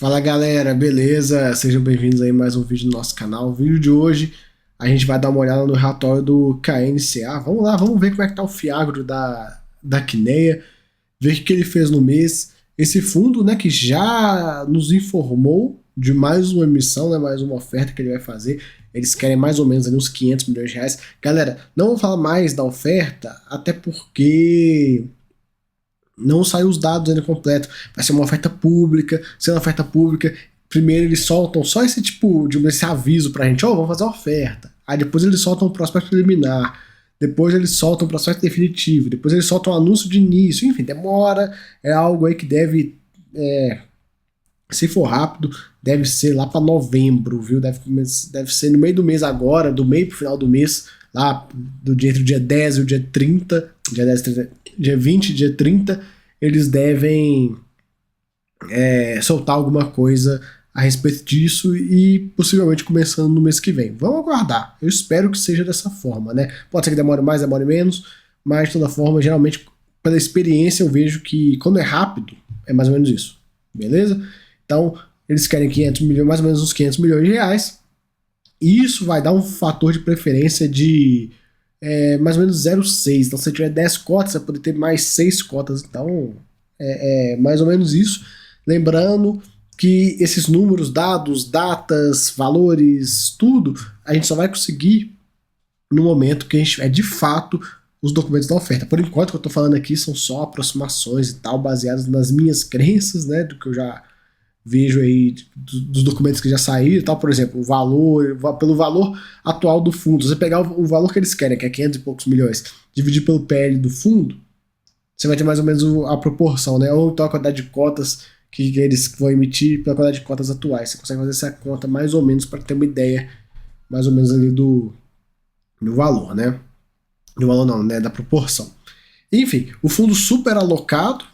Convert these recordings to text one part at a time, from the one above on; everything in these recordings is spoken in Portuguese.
Fala galera, beleza? Sejam bem-vindos aí a mais um vídeo do nosso canal. O vídeo de hoje a gente vai dar uma olhada no relatório do KNCA. Vamos lá, vamos ver como é que tá o Fiagro da Kinea, ver o que ele fez no mês. Esse fundo, né, que já nos informou de mais uma emissão, né, mais uma oferta que ele vai fazer. Eles querem mais ou menos ali uns 500 milhões de reais. Galera, não vou falar mais da oferta, até porque não saiu os dados ainda completos. Vai ser uma oferta pública. Sendo uma oferta pública, primeiro eles soltam só esse tipo de esse aviso pra gente: vamos fazer uma oferta. Aí depois eles soltam o prospecto preliminar. Depois eles soltam o prospecto definitivo. Depois eles soltam o anúncio de início. Enfim, demora. É algo aí que deve, se for rápido, deve ser lá para novembro, viu? Deve ser no meio do mês agora, do meio pro final do mês, lá entre o dia 10 e o dia 30, dia 20 e dia 30, eles devem soltar alguma coisa a respeito disso e possivelmente começando no mês que vem. Vamos aguardar. Eu espero que seja dessa forma, né? Pode ser que demore mais, demore menos, mas de toda forma, geralmente, pela experiência, eu vejo que quando é rápido, é mais ou menos isso. Beleza? Então, eles querem 500 milhões, mais ou menos uns 500 milhões de reais. E isso vai dar um fator de preferência de mais ou menos 0,6. Então, se você tiver 10 cotas, você vai poder ter mais 6 cotas. Então, é mais ou menos isso. Lembrando que esses números, dados, datas, valores, tudo, a gente só vai conseguir no momento que a gente tiver de fato os documentos da oferta. Por enquanto, o que eu estou falando aqui são só aproximações e tal, baseadas nas minhas crenças, né, do que eu já vejo aí dos documentos que já saíram e tal. Por exemplo, o valor, pelo valor atual do fundo, se você pegar o valor que eles querem, que é 500 e poucos milhões, dividir pelo PL do fundo, você vai ter mais ou menos a proporção, né? Ou então a quantidade de cotas que eles vão emitir pela quantidade de cotas atuais. Você consegue fazer essa conta mais ou menos para ter uma ideia mais ou menos ali do valor, né? Do valor não, né? Da proporção. Enfim, o fundo super alocado,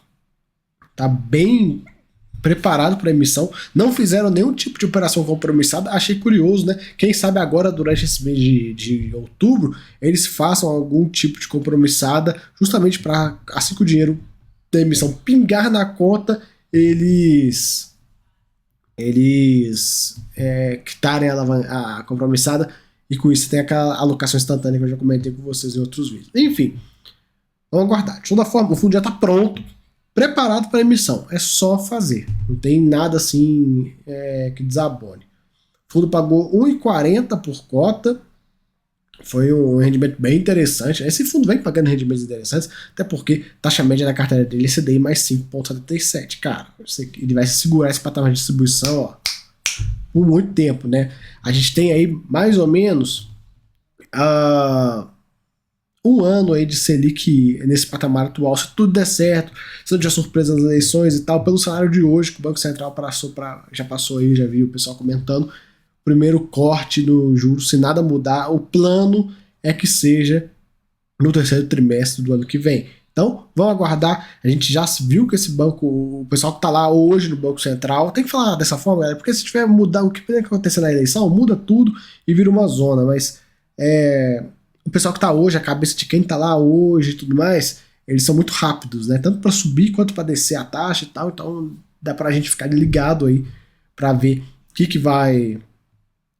tá bem preparado para emissão, não fizeram nenhum tipo de operação compromissada. Achei curioso, né? Quem sabe agora, durante esse mês de outubro, eles façam algum tipo de compromissada, justamente para, assim que o dinheiro da emissão pingar na conta, eles quitarem a compromissada, e com isso tem aquela alocação instantânea que eu já comentei com vocês em outros vídeos. Enfim, vamos aguardar. De toda forma, o fundo já está pronto, preparado para emissão. É só fazer. Não tem nada assim que desabone. O fundo pagou 1,40 por cota. Foi um rendimento bem interessante. Esse fundo vem pagando rendimentos interessantes, até porque a taxa média da carteira dele é CDI mais 5,77. Cara, ele vai segurar esse patamar de distribuição por muito tempo, né? A gente tem aí mais ou menos um ano aí de Selic nesse patamar atual, se tudo der certo, se não tiver surpresa nas eleições e tal, pelo cenário de hoje, que o Banco Central já passou aí, já vi o pessoal comentando, primeiro corte no juros, se nada mudar, o plano é que seja no terceiro trimestre do ano que vem. Então, vamos aguardar. A gente já viu que esse banco, o pessoal que está lá hoje no Banco Central, tem que falar dessa forma, galera, porque se tiver mudar o que acontecer na eleição, muda tudo e vira uma zona, mas o pessoal que está hoje, a cabeça de quem está lá hoje e tudo mais, eles são muito rápidos, né? Tanto para subir quanto para descer a taxa e tal, então dá para a gente ficar ligado aí para ver o que vai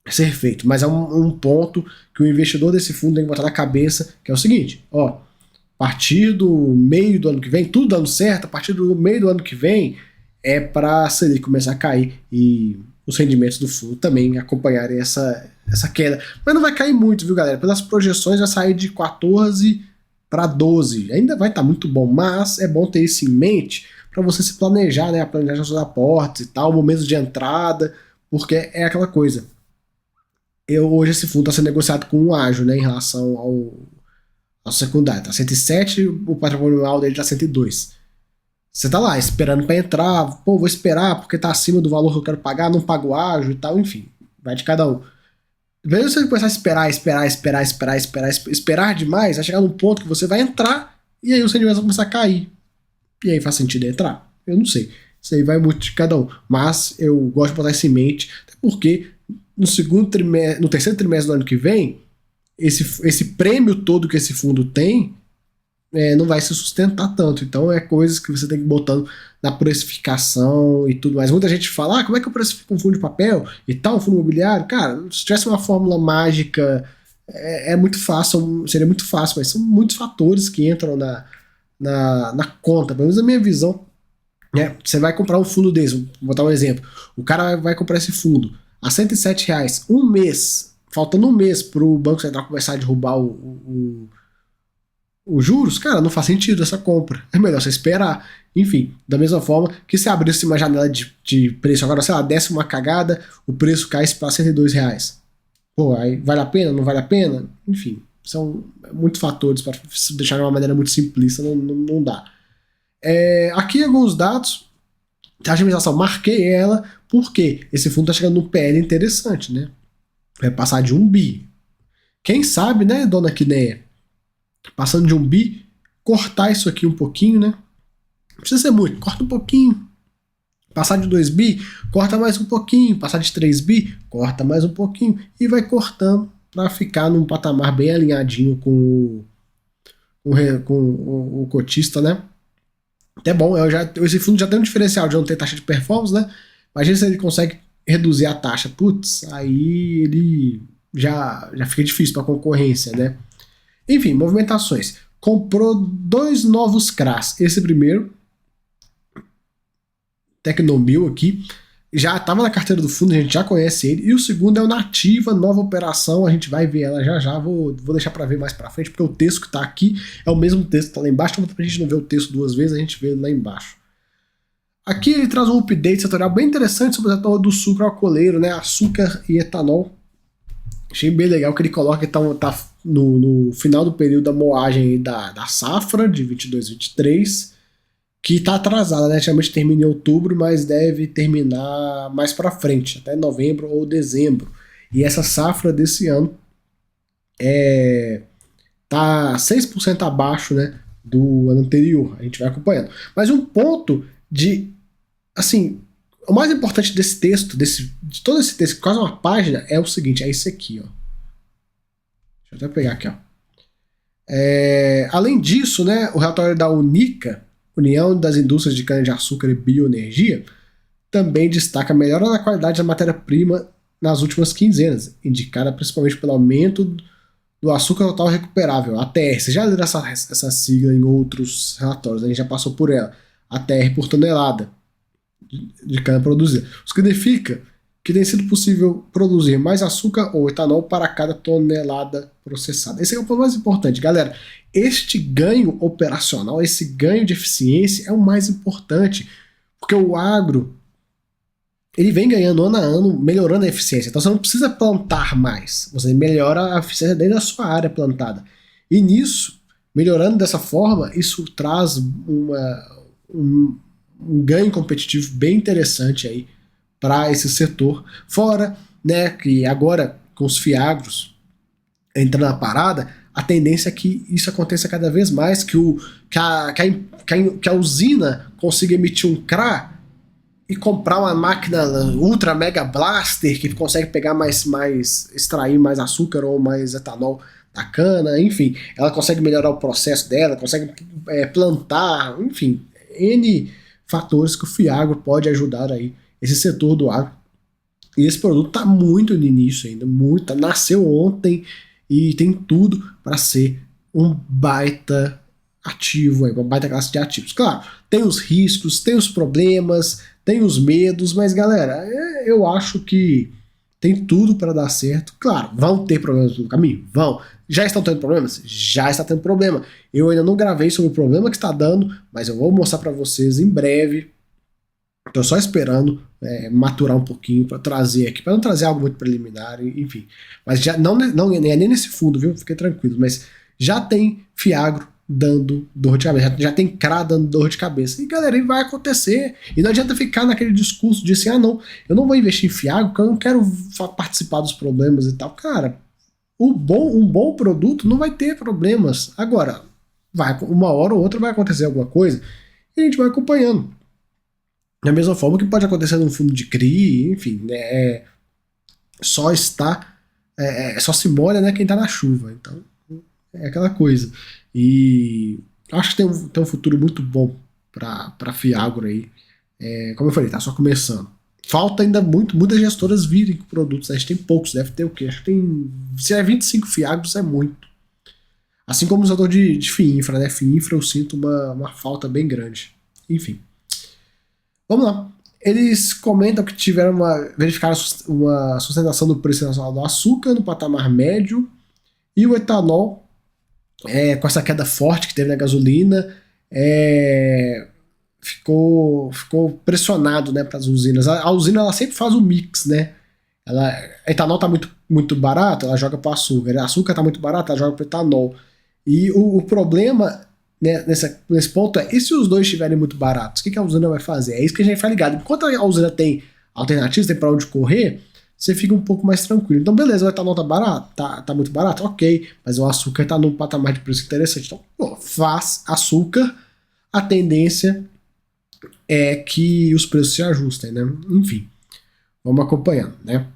ser feito. Mas é um ponto que o investidor desse fundo tem que botar na cabeça, que é o seguinte: a partir do meio do ano que vem, tudo dando certo, a partir do meio do ano que vem é para a Selic começar a cair e os rendimentos do fundo também acompanharem essa queda. Mas não vai cair muito, viu, galera? Pelas projeções vai sair de 14 para 12. Ainda vai estar muito bom, mas é bom ter isso em mente para você se planejar, né? Planejar seus aportes e tal, momentos de entrada, porque é aquela coisa. Hoje esse fundo está sendo negociado com um ágio, né, em relação ao secundário. Está 107, o patrimonial dele está 102. Você tá lá esperando para entrar, vou esperar porque tá acima do valor que eu quero pagar, não pago ágio e tal, enfim, vai de cada um. Mesmo você começar a esperar demais, vai chegar num ponto que você vai entrar e aí os rendimentos vão começar a cair. E aí faz sentido entrar? Eu não sei. Isso aí vai muito de cada um. Mas eu gosto de botar isso em mente, até porque no terceiro trimestre do ano que vem, esse prêmio todo que esse fundo tem não vai se sustentar tanto. Então é coisas que você tem que ir botando na precificação e tudo mais. Muita gente fala, como é que eu precifico um fundo de papel e tal, um fundo imobiliário? Cara, se tivesse uma fórmula mágica, é muito fácil, seria muito fácil, mas são muitos fatores que entram na conta. Pelo menos na minha visão, né? Você vai comprar um fundo desse, vou botar um exemplo. O cara vai comprar esse fundo a R$ 107, um mês, faltando um mês para o Banco Central começar a derrubar os juros, cara, não faz sentido essa compra. É melhor você esperar. Enfim, da mesma forma que se abrisse uma janela de preço, agora, sei lá, desse uma cagada, o preço caísse para R$ 102. Pô, aí vale a pena? Não vale a pena? Enfim, são muitos fatores para deixar de uma maneira muito simplista, não dá. Aqui alguns dados, a administração, marquei ela, porque esse fundo está chegando num PL interessante, né? Vai passar de 1 bi. Quem sabe, né, dona Quineia? Passando de 1 bi, cortar isso aqui um pouquinho, né? Não precisa ser muito, corta um pouquinho. Passar de 2 bi, corta mais um pouquinho. Passar de 3 bi, corta mais um pouquinho. E vai cortando para ficar num patamar bem alinhadinho com o cotista, né? Até bom, esse fundo já tem um diferencial de não ter taxa de performance, né? Imagina se ele consegue reduzir a taxa. Putz, aí ele já fica difícil para a concorrência, né? Enfim, movimentações. Comprou 2 novos CRAs. Esse primeiro, Tecnomil aqui, já estava na carteira do fundo, a gente já conhece ele. E o segundo é o Nativa, nova operação, a gente vai ver ela já. Vou deixar para ver mais para frente, porque o texto que está aqui é o mesmo texto que está lá embaixo, então a gente não vê o texto 2 vezes, a gente vê ele lá embaixo. Aqui ele traz um update setorial bem interessante sobre o setor do sucro alcooleiro, né? Açúcar e etanol. Achei bem legal que ele coloca que tá no final do período da moagem da safra de 22-23, que está atrasada, né? Geralmente termina em outubro, mas deve terminar mais para frente, até novembro ou dezembro. E essa safra desse ano tá 6% abaixo, né, do ano anterior. A gente vai acompanhando. Mas um ponto assim, o mais importante desse texto, de todo esse texto, quase uma página, é o seguinte, é esse aqui, ó. Deixa eu até pegar aqui, ó. Além disso, né, o relatório da UNICA, União das Indústrias de Cana-de-Açúcar e Bioenergia, também destaca a melhora na qualidade da matéria-prima nas últimas quinzenas, indicada principalmente pelo aumento do açúcar total recuperável, ATR. Você já leu essa sigla em outros relatórios, a gente já passou por ela. ATR por tonelada de cana produzida. O que significa que tem sido possível produzir mais açúcar ou etanol para cada tonelada processada. Esse é o ponto mais importante, galera. Este ganho operacional, esse ganho de eficiência é o mais importante, porque o agro ele vem ganhando ano a ano, melhorando a eficiência. Então você não precisa plantar mais, você melhora a eficiência dentro da sua área plantada. E nisso, melhorando dessa forma, isso traz um ganho competitivo bem interessante aí para esse setor. Fora, né, que agora com os fiagros entrando na parada, a tendência é que isso aconteça cada vez mais, que a usina consiga emitir um CRA e comprar uma máquina ultra mega blaster que consegue pegar extrair mais açúcar ou mais etanol da cana, enfim, ela consegue melhorar o processo dela, consegue plantar, enfim, N fatores que o Fiagro pode ajudar aí esse setor do agro. E esse produto está muito no início ainda, nasceu ontem e tem tudo para ser um baita ativo, uma baita classe de ativos. Claro, tem os riscos, tem os problemas, tem os medos, mas galera, eu acho que tem tudo para dar certo. Claro, vão ter problemas no caminho? Vão. Já estão tendo problemas? Já está tendo problema. Eu ainda não gravei sobre o problema que está dando, mas eu vou mostrar para vocês em breve. Estou só esperando maturar um pouquinho para trazer aqui, para não trazer algo muito preliminar, enfim. Mas já não é nem nesse fundo, viu? Fiquem tranquilos. Mas já tem Fiagro dando dor de cabeça, já tem CRA dando dor de cabeça. E galera, vai acontecer. E não adianta ficar naquele discurso de assim, não, eu não vou investir em Fiagro porque eu não quero participar dos problemas e tal. Cara, um bom produto não vai ter problemas. Agora, uma hora ou outra vai acontecer alguma coisa e a gente vai acompanhando. Da mesma forma que pode acontecer num fundo de CRI, enfim, né, só se molha, né, quem está na chuva. Então, é aquela coisa. E acho que tem um futuro muito bom para Fiagro aí. Como eu falei, tá só começando. Falta ainda muitas gestoras virem com produtos. A gente tem poucos, deve ter o quê? Acho que tem. Se é 25 Fiagros, é muito. Assim como o setor de FIINFRA, né? FIINFRA eu sinto uma falta bem grande. Enfim. Vamos lá. Eles comentam que verificaram uma sustentação do preço nacional do açúcar no patamar médio e o etanol, com essa queda forte que teve na gasolina, ficou pressionado, né, para as usinas. A usina ela sempre faz o mix, né? A etanol está muito barato, ela joga para o açúcar. O açúcar está muito barato, ela joga para o etanol. E o problema, né, nesse ponto e se os dois estiverem muito baratos? O que a usina vai fazer? É isso que a gente vai ficar ligado. Enquanto a usina tem alternativas, tem para onde correr, você fica um pouco mais tranquilo. Então, beleza, o etanol tá barato? Tá muito barato? Ok. Mas o açúcar tá num patamar de preço interessante. Então, faz açúcar, a tendência é que os preços se ajustem, né? Enfim, vamos acompanhando, né?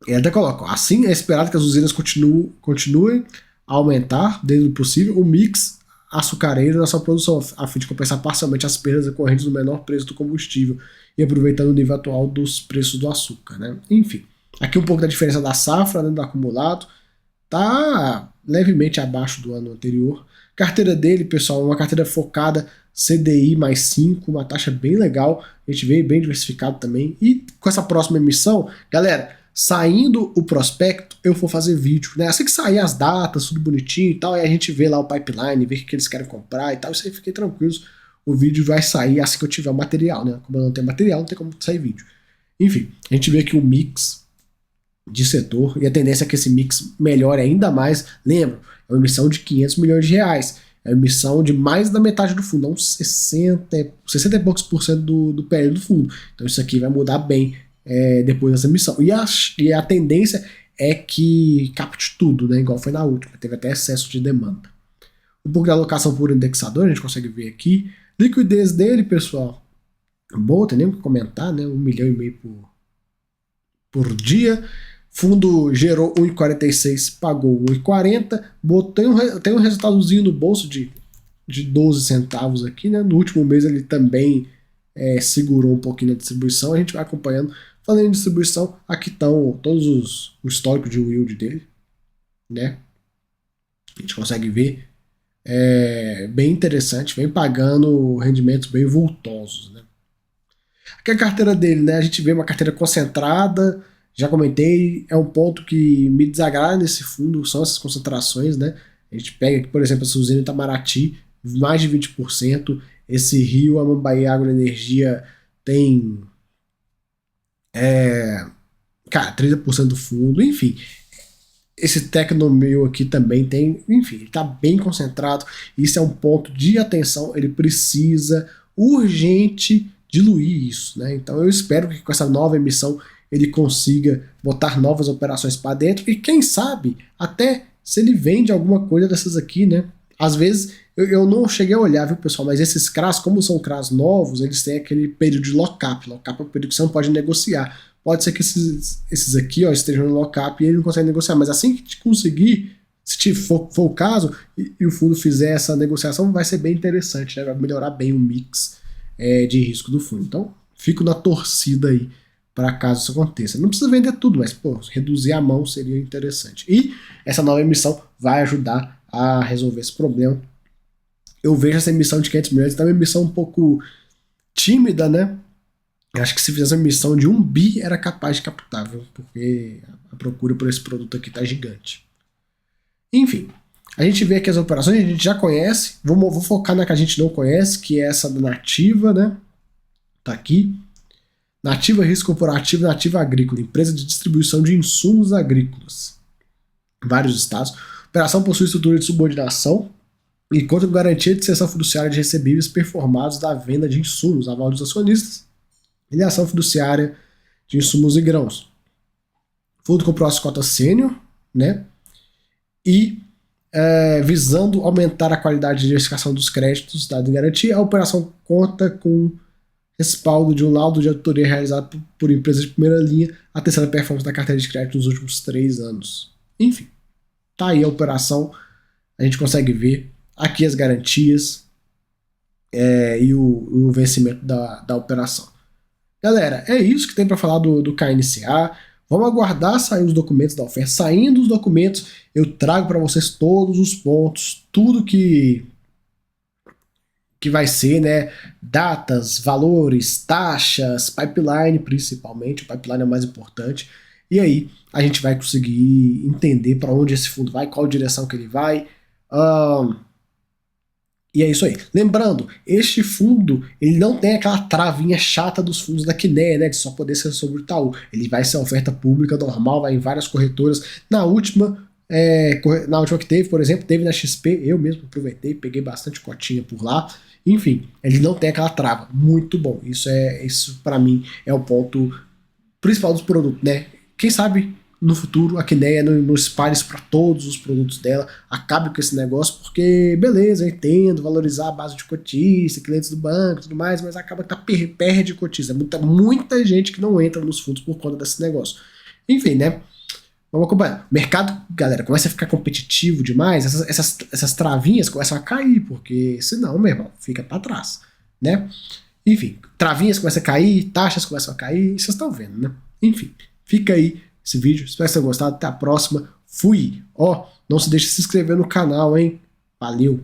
E até coloca, assim é esperado que as usinas continuem a aumentar, dentro do possível, o mix açucareiro na sua produção, a fim de compensar parcialmente as perdas decorrentes do menor preço do combustível e aproveitando o nível atual dos preços do açúcar, né? Enfim, aqui um pouco da diferença da safra, né, do acumulado, tá levemente abaixo do ano anterior. Carteira dele, pessoal, é uma carteira focada CDI mais 5, uma taxa bem legal, a gente veio bem diversificado também. E com essa próxima emissão, galera, saindo o prospecto, eu vou fazer vídeo, né? Assim que sair as datas, tudo bonitinho e tal, aí a gente vê lá o pipeline, vê o que eles querem comprar e tal, isso aí fiquem tranquilos, o vídeo vai sair assim que eu tiver o material, né? Como eu não tenho material, não tem como sair vídeo. Enfim, a gente vê aqui o mix de setor, e a tendência é que esse mix melhore ainda mais. Lembra, é uma emissão de 500 milhões de reais, é uma emissão de mais da metade do fundo, uns 60 e poucos por cento do PL do fundo. Então isso aqui vai mudar bem depois dessa emissão. E a tendência é que capte tudo, né? Igual foi na última, teve até excesso de demanda. Um pouco da alocação por indexador, a gente consegue ver aqui. Liquidez dele, pessoal, boa, tem nem o que comentar, né? 1,5 milhão por dia. Fundo gerou 1,46, pagou 1,40. Tem um resultadozinho no bolso de 12 centavos aqui, né? No último mês ele também segurou um pouquinho na distribuição. A gente vai acompanhando. Falando em distribuição, aqui estão todos o histórico de yield dele, né? A gente consegue ver. Bem interessante, vem pagando rendimentos bem vultosos, né? Aqui a carteira dele, né? A gente vê uma carteira concentrada, já comentei, é um ponto que me desagrada nesse fundo, são essas concentrações, né? A gente pega aqui, por exemplo, essa usina em Itamaraty, mais de 20%, esse Rio, a Mambaí Agroenergia tem cara, 30% do fundo, enfim. Esse Tecnomil aqui também tem, enfim, ele está bem concentrado. Isso é um ponto de atenção. Ele precisa urgente diluir isso, né? Então eu espero que com essa nova emissão ele consiga botar novas operações para dentro e quem sabe até se ele vende alguma coisa dessas aqui, né? Às vezes eu não cheguei a olhar, viu, pessoal? Mas esses CRAs, como são CRAs novos, eles têm aquele período de lock-up. Lock-up é o período que você não pode negociar. Pode ser que esses aqui estejam no lock-up e ele não consegue negociar, mas assim que conseguir, se for o caso, e o fundo fizer essa negociação, vai ser bem interessante, né? Vai melhorar bem o mix de risco do fundo. Então, fico na torcida aí para caso isso aconteça. Não precisa vender tudo, mas reduzir a mão seria interessante. E essa nova emissão vai ajudar a resolver esse problema. Eu vejo essa emissão de 500 milhões também uma emissão um pouco tímida, né? Acho que se fizesse uma emissão de 1 bi era capaz de captar, viu? Porque a procura por esse produto aqui tá gigante. Enfim, a gente vê aqui as operações, a gente já conhece, vou focar na que a gente não conhece, que é essa da Nativa, né? Tá aqui. Nativa Risco Corporativo, Nativa Agrícola, empresa de distribuição de insumos agrícolas. Vários estados. A operação possui estrutura de subordinação e conta com garantia de cessão fiduciária de recebíveis performados da venda de insumos, aval dos acionistas, e ação fiduciária de insumos e grãos. O fundo comprou as cotas sênior, né? E visando aumentar a qualidade de diversificação dos créditos dado em garantia, a operação conta com respaldo de um laudo de auditoria realizado por empresas de primeira linha, a terceira performance da carteira de crédito nos últimos 3 anos. Enfim, tá aí a operação, a gente consegue ver aqui as garantias e o vencimento da operação. Galera, é isso que tem para falar do KNCA. Vamos aguardar sair os documentos da oferta. Saindo os documentos, eu trago para vocês todos os pontos, tudo que vai ser, né? Datas, valores, taxas, pipeline principalmente. O pipeline é o mais importante. E aí a gente vai conseguir entender para onde esse fundo vai, qual direção que ele vai. E é isso aí. Lembrando, este fundo, ele não tem aquela travinha chata dos fundos da Kinea, né, de só poder ser sobre o Itaú. Ele vai ser oferta pública normal, vai em várias corretoras. Na última que teve, por exemplo, teve na XP, eu mesmo aproveitei, peguei bastante cotinha por lá. Enfim, ele não tem aquela trava. Muito bom. Isso para mim é o ponto principal dos produtos, né? Quem sabe no futuro a Kinea não espalhe isso para todos os produtos dela, acabe com esse negócio, porque beleza, eu entendo valorizar a base de cotista, clientes do banco e tudo mais, mas acaba que perde cotista. Muita gente que não entra nos fundos por conta desse negócio. Enfim, né? Vamos acompanhar. O mercado, galera, começa a ficar competitivo demais, essas travinhas começam a cair, porque senão, meu irmão, fica para trás, né? Enfim, travinhas começam a cair, taxas começam a cair, vocês estão vendo, né? Enfim, fica aí esse vídeo, espero que tenham gostado, até a próxima, fui! Ó, não se deixe de se inscrever no canal, hein? Valeu!